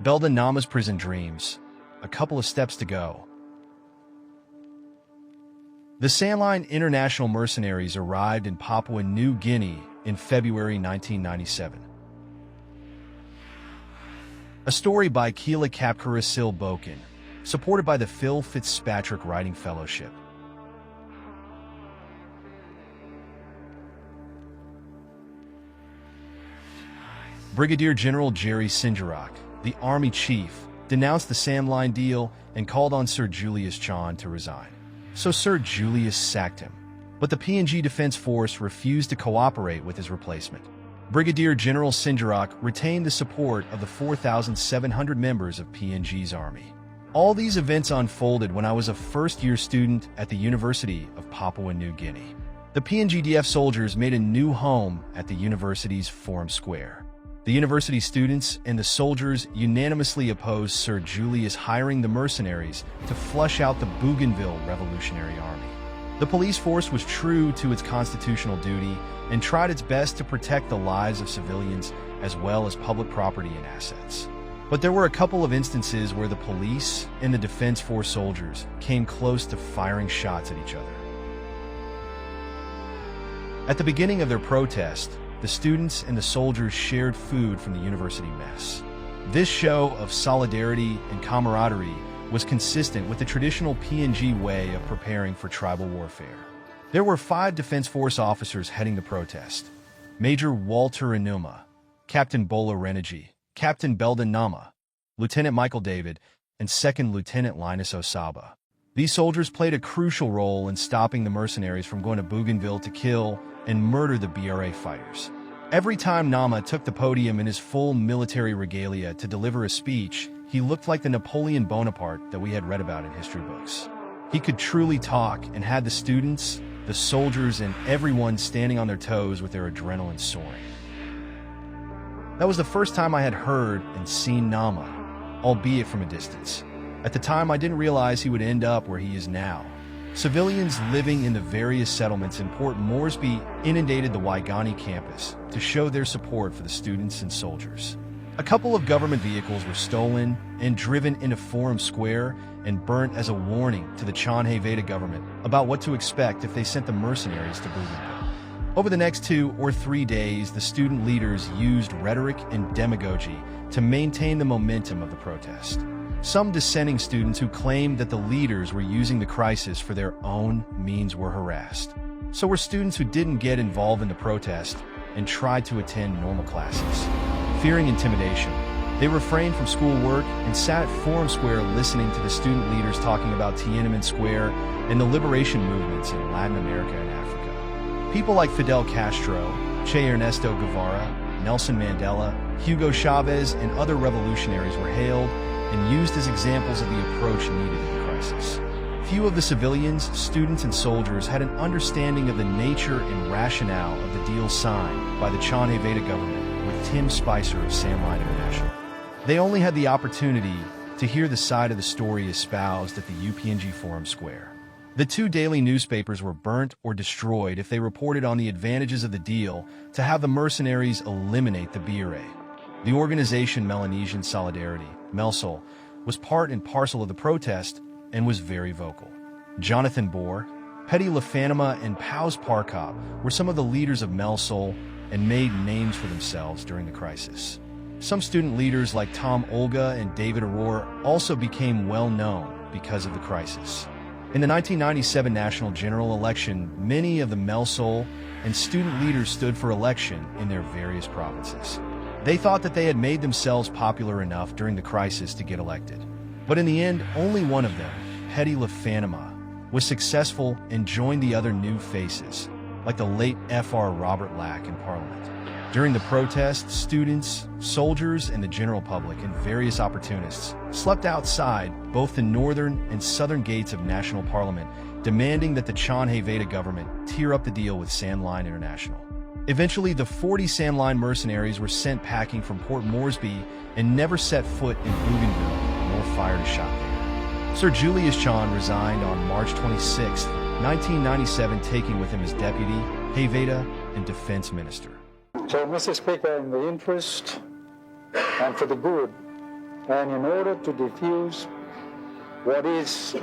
Belden N Nama's prison dreams. A couple of steps to go. The Sandline International mercenaries arrived in Papua New Guinea in February 1997. A story by Keela Kapkara Boken, supported by the Phil Fitzpatrick Writing Fellowship. Brigadier General Jerry Sinjarak, the Army chief, denounced the Sandline deal and called on Sir Julius Chand to resign. So Sir Julius sacked him. But the PNG Defense Force refused to cooperate with his replacement. Brigadier General Sinjarak retained the support of the 4,700 members of PNG's army. All these events unfolded when I was a first-year student at the University of Papua New Guinea. The PNGDF soldiers made a new home at the university's Forum Square. The university students and the soldiers unanimously opposed Sir Julius hiring the mercenaries to flush out the Bougainville Revolutionary Army. The police force was true to its constitutional duty and tried its best to protect the lives of civilians as well as public property and assets. But there were a couple of instances where the police and the Defense Force soldiers came close to firing shots at each other. At the beginning of their protest, the students and the soldiers shared food from the university mess. This show of solidarity and camaraderie was consistent with the traditional PNG way of preparing for tribal warfare. There were 5 Defense Force officers heading the protest: Major Walter Enuma, Captain Bola Renegi, Captain Belden N Nama, Lieutenant Michael David, and 2nd Lieutenant Linus Osaba. These soldiers played a crucial role in stopping the mercenaries from going to Bougainville to kill and murder the BRA fighters. Every time Nama took the podium in his full military regalia to deliver a speech, he looked like the Napoleon Bonaparte that we had read about in history books. He could truly talk and had the students, the soldiers, and everyone standing on their toes with their adrenaline soaring. That was the first time I had heard and seen Nama, albeit from a distance. At the time, I didn't realize he would end up where he is now. Civilians living in the various settlements in Port Moresby inundated the Waigani campus to show their support for the students and soldiers. A couple of government vehicles were stolen and driven into Forum Square and burnt as a warning to the Chand Veda government about what to expect if they sent the mercenaries to Bougainville. Over the next 2 or 3 days, the student leaders used rhetoric and demagogy to maintain the momentum of the protest. Some dissenting students who claimed that the leaders were using the crisis for their own means were harassed. So were students who didn't get involved in the protest and tried to attend normal classes. Fearing intimidation, they refrained from schoolwork and sat at Forum Square listening to the student leaders talking about Tiananmen Square and the liberation movements in Latin America and Africa. People like Fidel Castro, Che Ernesto Guevara, Nelson Mandela, Hugo Chavez, and other revolutionaries were hailed and used as examples of the approach needed in the crisis. Few of the civilians, students, and soldiers had an understanding of the nature and rationale of the deal signed by the Chand Veda government with Tim Spicer of Sandline International. They only had the opportunity to hear the side of the story espoused at the UPNG Forum Square. The 2 daily newspapers were burnt or destroyed if they reported on the advantages of the deal to have the mercenaries eliminate the BRA. The organization Melanesian Solidarity, MELSOL, was part and parcel of the protest and was very vocal. Jonathan Bohr, Petty Lefanima, and Paus Parkop were some of the leaders of MELSOL and made names for themselves during the crisis. Some student leaders like Tom Olga and David Aurora also became well known because of the crisis. In the 1997 national general election, many of the MELSOL and student leaders stood for election in their various provinces. They thought that they had made themselves popular enough during the crisis to get elected. But in the end, only one of them, Petty Lefanima, was successful and joined the other new faces, like the late Fr. Robert Lack in Parliament. During the protest, students, soldiers, and the general public and various opportunists slept outside both the northern and southern gates of National Parliament, demanding that the Chand Veda government tear up the deal with Sandline International. Eventually, the 40 Sandline mercenaries were sent packing from Port Moresby and never set foot in Bougainville nor fired a shot there. Sir Julius Chand resigned on March 26, 1997, taking with him his deputy, Veda, and defense minister. So, Mr. Speaker, in the interest and for the good And in order to diffuse what is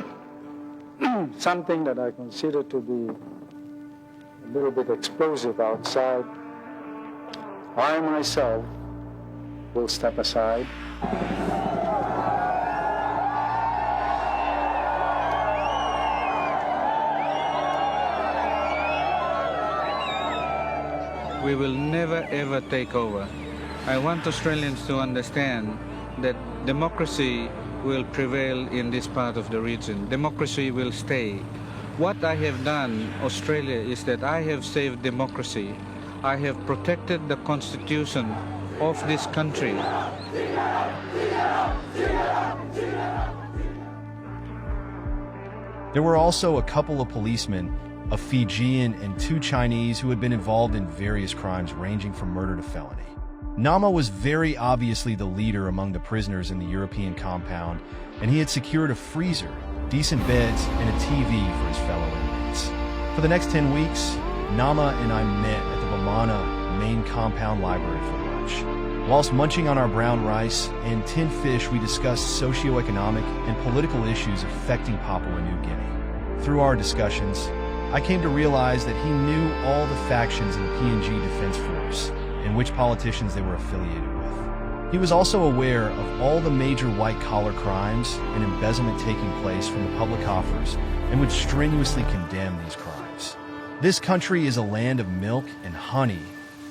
something that I consider to be a little bit explosive outside, I myself will step aside. We will never ever take over. I want Australians to understand that democracy will prevail in this part of the region. Democracy will stay. What I have done, Australia, is that I have saved democracy. I have protected the constitution of this country. There were also a couple of policemen, a Fijian and 2 Chinese, who had been involved in various crimes ranging from murder to felony. Nama was very obviously the leader among the prisoners in the European compound, and he had secured a freezer, decent beds, and a TV for his fellow inmates. For the next 10 weeks, Nama and I met at the Bamana main compound library for lunch. Whilst munching on our brown rice and tinned fish, we discussed socioeconomic and political issues affecting Papua New Guinea. Through our discussions, I came to realize that he knew all the factions in the PNG Defense Force and which politicians they were affiliated with. He was also aware of all the major white-collar crimes and embezzlement taking place from the public coffers and would strenuously condemn these crimes. This country is a land of milk and honey,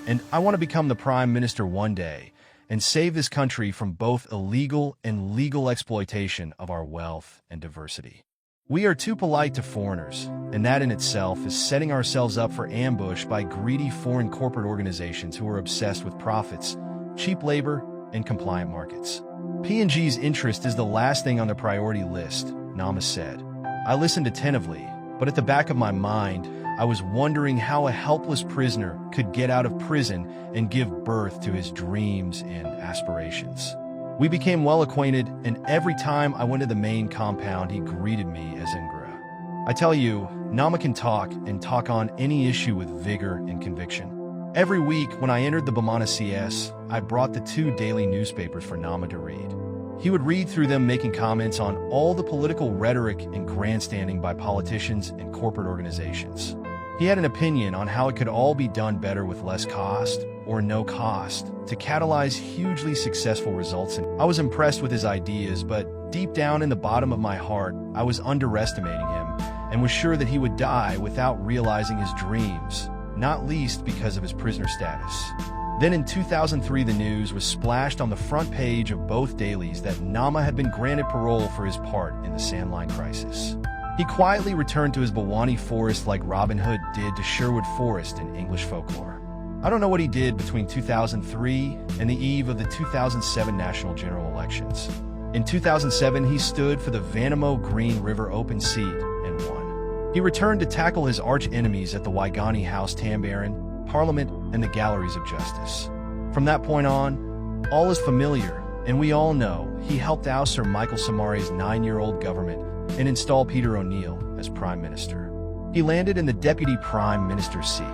and I want to become the Prime Minister one day and save this country from both illegal and legal exploitation of our wealth and diversity. We are too polite to foreigners, and that in itself is setting ourselves up for ambush by greedy foreign corporate organizations who are obsessed with profits, cheap labor, and compliant markets. PNG's interest is the last thing on the priority list, Nama said. I listened attentively, but at the back of my mind, I was wondering how a helpless prisoner could get out of prison and give birth to his dreams and aspirations. We became well acquainted, and every time I went to the main compound, he greeted me as Ingra. I tell you, Nama can talk and talk on any issue with vigor and conviction. Every week when I entered the Bamana CS, I brought the 2 daily newspapers for Nama to read. He would read through them, making comments on all the political rhetoric and grandstanding by politicians and corporate organizations. He had an opinion on how it could all be done better with less cost or no cost to catalyze hugely successful results. And I was impressed with his ideas, but deep down in the bottom of my heart, I was underestimating him and was sure that he would die without realizing his dreams, not least because of his prisoner status. Then in 2003, the news was splashed on the front page of both dailies that Nama had been granted parole for his part in the Sandline crisis. He quietly returned to his Bawani forest like Robin Hood did to Sherwood Forest in English folklore. I don't know what he did between 2003 and the eve of the 2007 national general elections. In 2007, he stood for the Vanimo Green River open seat and won. He returned to tackle his arch-enemies at the Waigani House Tambaran, Parliament, and the Galleries of Justice. From that point on, all is familiar, and we all know he helped oust Sir Michael Somari's 9-year-old government and install Peter O'Neill as Prime Minister. He landed in the Deputy Prime Minister's seat.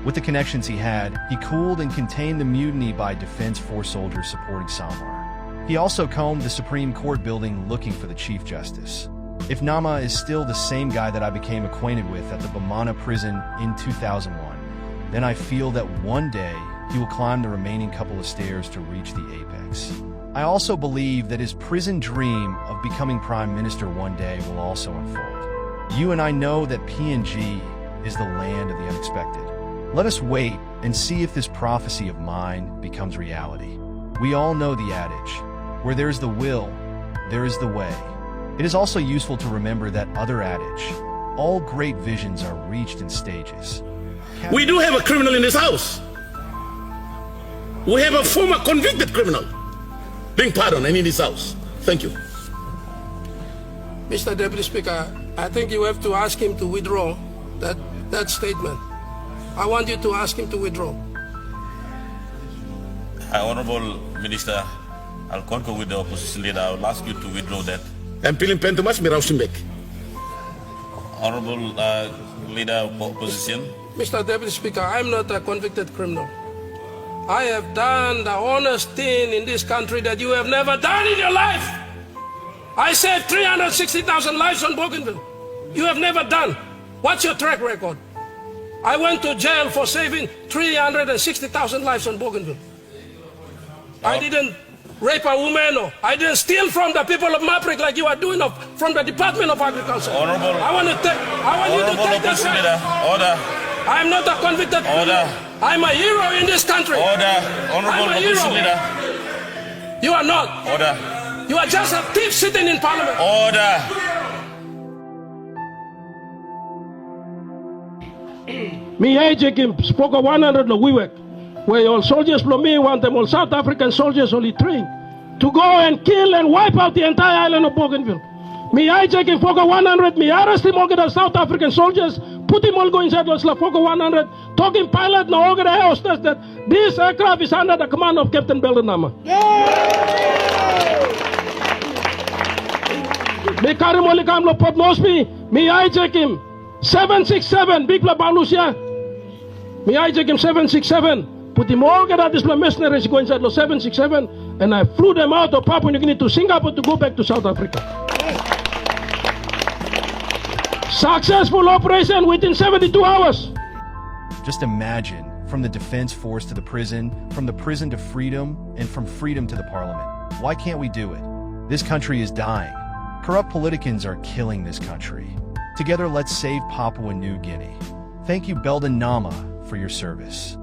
With the connections he had, he cooled and contained the mutiny by Defense Force soldiers supporting Samar. He also combed the Supreme Court building looking for the Chief Justice. If Nama is still the same guy that I became acquainted with at the Bamana prison in 2001, then I feel that one day he will climb the remaining couple of stairs to reach the apex. I also believe that his prison dream of becoming Prime Minister one day will also unfold. You and I know that PNG is the land of the unexpected. Let us wait and see if this prophecy of mine becomes reality. We all know the adage, where there is the will, there is the way. It is also useful to remember that other adage, all great visions are reached in stages. We do have a criminal in this house. We have a former convicted criminal being pardoned and in this house. Thank you. Mr. Deputy Speaker, I think you have to ask him to withdraw that statement. I want you to ask him to withdraw. Honorable Minister, I'll concur with the opposition leader. I will ask you to withdraw that. I'm feeling Pentumas Mirausimbek. Honorable Leader of Opposition. Mr. Deputy Speaker, I'm not a convicted criminal. I have done the honest thing in this country that you have never done in your life. I saved 360,000 lives on Bougainville. You have never done. What's your track record? I went to jail for saving 360,000 lives on Bougainville. I didn't rape a woman, or I didn't steal from the people of Maprik like you are doing from the Department of Agriculture. Honorable, I want you to take that side. Order. I am not a convicted criminal. I'm a hero in this country. Order. Honorable I'm a hero. Opposition Leader. You are not. Order. You are just a thief sitting in Parliament. Order. Me Jacob spoke of 100 Lowiwek, where all soldiers from me want them all South African soldiers only trained to go and kill and wipe out the entire island of Bougainville. Me Jacob spoke of 100, me arrest him all the South African soldiers, put him all go inside Los Lafoco 100, talking pilot no all the hostess that this aircraft is under the command of Captain Belden N Nama. Me Karim Olikam lo Port Moresby, me Jacob 767, Big La Balusia. Me hijack him 767, put him all get this mercenaries go inside the 767, and I flew them out of Papua New Guinea to Singapore to go back to South Africa. Successful operation within 72 hours. Just imagine, from the defense force to the prison, from the prison to freedom, and from freedom to the parliament. Why can't we do it? This country is dying. Corrupt politicians are killing this country. Together, let's save Papua New Guinea. Thank you, Belden N Nama, for your service.